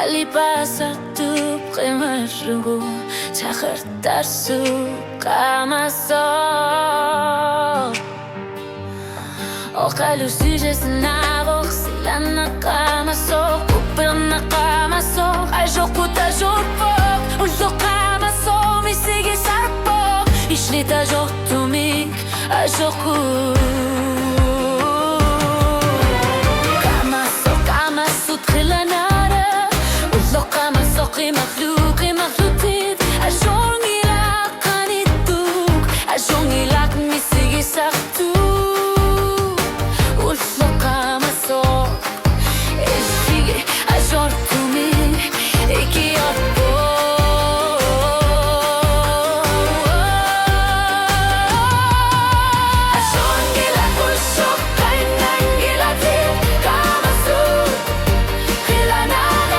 Kali pasa tu primeiro Txajertar zu kamazo Ojalá suyes nago Xilana kamazo Kuperna kamazo Ajokuta jorpok Uzo kamazo Misigi sarpok Ishlita jortumik Ajokut مخلوقي مخلوقتيد أجوني لك قانيتوك أجوني لك ميسيجي ساختوك والفلقة مسوق إجيجي أجورتومي إكي أبو أجوني لك والشوق قاينانجي لاتيد كامسوك خلانانا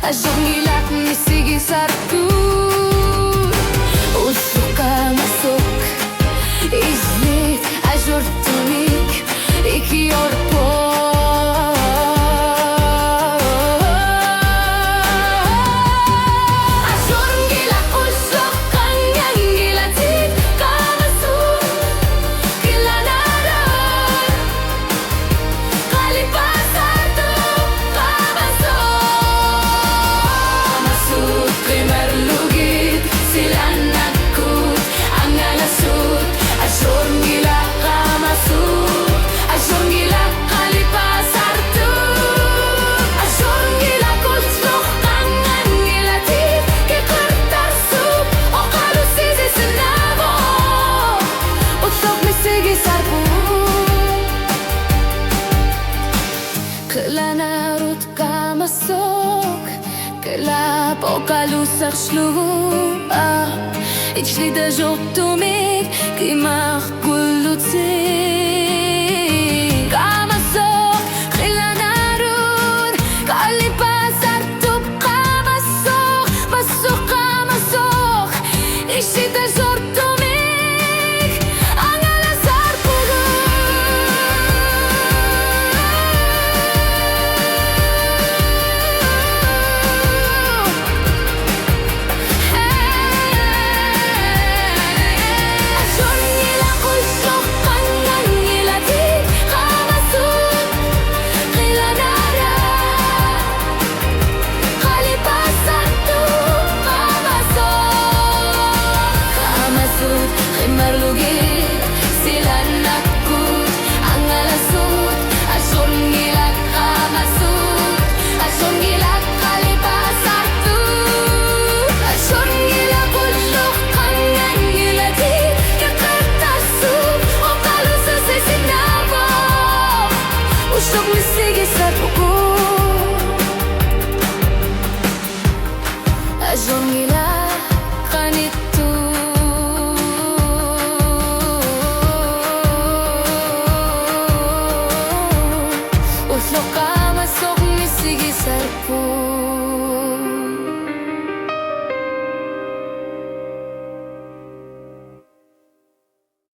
أجوني لك ميسيجي سارتوك والسوق مسوق إزليت أجورتونيك إكي يوربو أجوني لك والسوق قنيانجي لاتيد كامسوق كلا نارا قالي باسارتوك كامسوق كلا بوكا لوسر شلوب إجلي دا جوتوميك كيما كلو تسيك كامسوك خلا نارون كالي باسر توب كامسوك مسوك كامسوك إجلي دا جوتوميك أنغالا ساربوغو أجوني